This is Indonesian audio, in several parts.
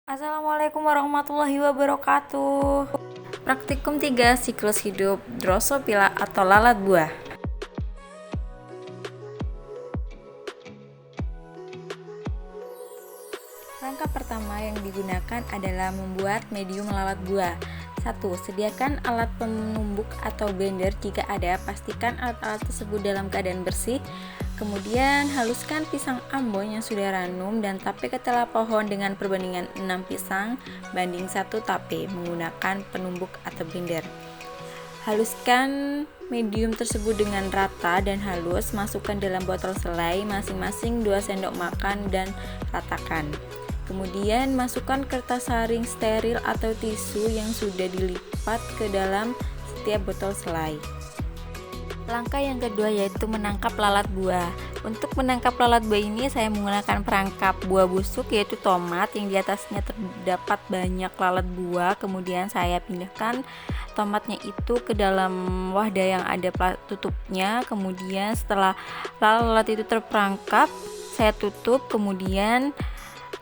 Assalamualaikum warahmatullahi wabarakatuh. Praktikum 3 siklus hidup Drosophila atau lalat buah. Langkah pertama yang digunakan adalah membuat medium lalat buah. 1. Sediakan alat penumbuk atau blender jika ada. Pastikan alat-alat tersebut dalam keadaan bersih. Kemudian haluskan pisang ambon yang sudah ranum dan tape ketela pohon dengan perbandingan 6 pisang banding 1 tape menggunakan penumbuk atau blender. Haluskan medium tersebut dengan rata dan halus. Masukkan dalam botol selai masing-masing 2 sendok makan dan ratakan. Kemudian masukkan kertas saring steril atau tisu yang sudah dilipat ke dalam setiap botol selai. Langkah yang kedua yaitu menangkap lalat buah. Untuk menangkap lalat buah ini saya menggunakan perangkap buah busuk yaitu tomat yang di atasnya terdapat banyak lalat buah. Kemudian saya pindahkan tomatnya itu ke dalam wadah yang ada tutupnya. Kemudian setelah lalat itu terperangkap, saya tutup. Kemudian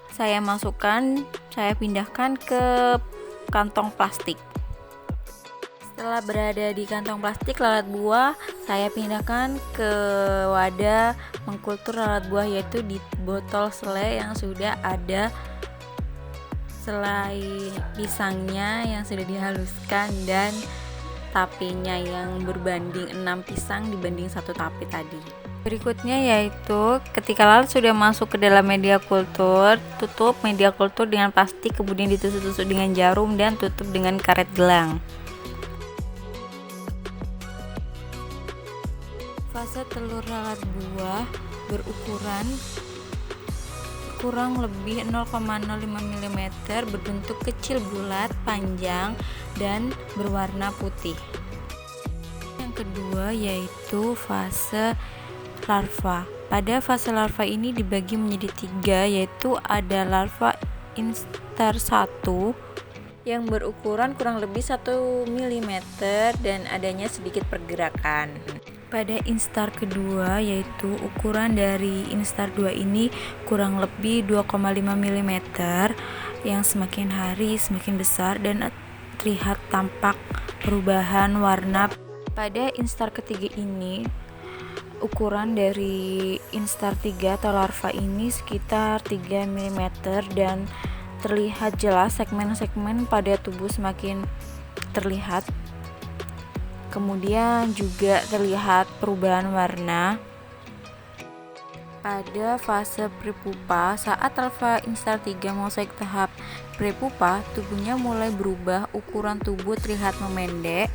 saya pindahkan ke kantong plastik. Setelah berada di kantong plastik lalat buah, saya pindahkan ke wadah mengkultur lalat buah yaitu di botol selai yang sudah ada selai pisangnya yang sudah dihaluskan dan tapenya yang berbanding 6 pisang dibanding 1 tape tadi. Berikutnya yaitu ketika lalat sudah masuk ke dalam media kultur, tutup media kultur dengan plastik, kemudian ditusuk-tusuk dengan jarum dan tutup dengan karet gelang. Fase telur lalat buah berukuran kurang lebih 0,05 mm, berbentuk kecil bulat, panjang, dan berwarna putih. Yang kedua yaitu fase larva. Pada fase larva ini dibagi menjadi 3, yaitu ada larva instar 1 yang berukuran kurang lebih 1 mm dan adanya sedikit pergerakan. Pada instar kedua yaitu ukuran dari instar 2 ini kurang lebih 2,5 mm yang semakin hari semakin besar dan terlihat tampak perubahan warna. Pada instar ketiga ini ukuran dari instar 3 atau larva ini sekitar 3 mm dan terlihat jelas segmen-segmen pada tubuh semakin terlihat. Kemudian juga terlihat perubahan warna. Pada fase prepupa, saat larva instar 3 masuk tahap prepupa, tubuhnya mulai berubah, ukuran tubuh terlihat memendek.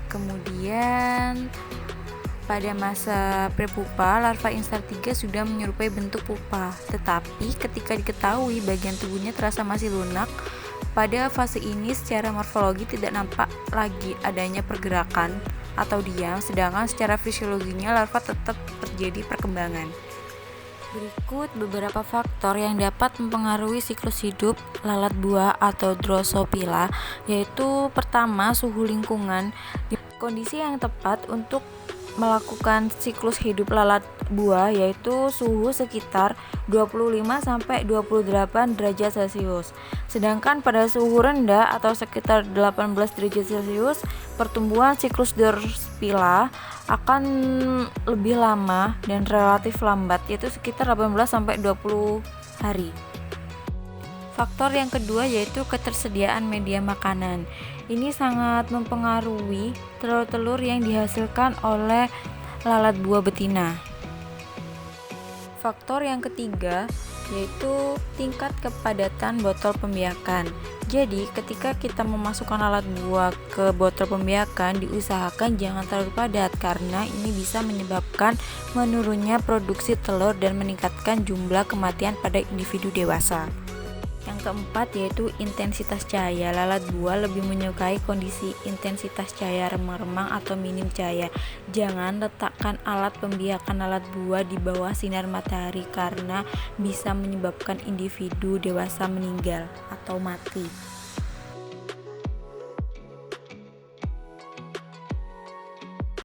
Kemudian pada masa prepupa, larva instar 3 sudah menyerupai bentuk pupa, tetapi ketika diketahui bagian tubuhnya terasa masih lunak, pada fase ini secara morfologi tidak nampak lagi adanya pergerakan atau diam, sedangkan secara fisiologinya larva tetap terjadi perkembangan. Berikut beberapa faktor yang dapat mempengaruhi siklus hidup lalat buah atau Drosophila, yaitu pertama, suhu lingkungan. Kondisi yang tepat untuk melakukan siklus hidup lalat buah yaitu suhu sekitar 25-28 derajat Celcius. Sedangkan pada suhu rendah atau sekitar 18 derajat Celcius, pertumbuhan siklus Drosophila akan lebih lama dan relatif lambat, yaitu sekitar 18-20 hari. Faktor yang kedua yaitu ketersediaan media makanan. Ini sangat mempengaruhi telur-telur yang dihasilkan oleh lalat buah betina. Faktor yang ketiga yaitu tingkat kepadatan botol pembiakan. Jadi ketika kita memasukkan lalat buah ke botol pembiakan, diusahakan jangan terlalu padat karena ini bisa menyebabkan menurunnya produksi telur dan meningkatkan jumlah kematian pada individu dewasa. Yang keempat yaitu intensitas cahaya. Lalat buah lebih menyukai kondisi intensitas cahaya remang-remang atau minim cahaya. Jangan letakkan alat pembiakan lalat buah di bawah sinar matahari karena bisa menyebabkan individu dewasa meninggal atau mati.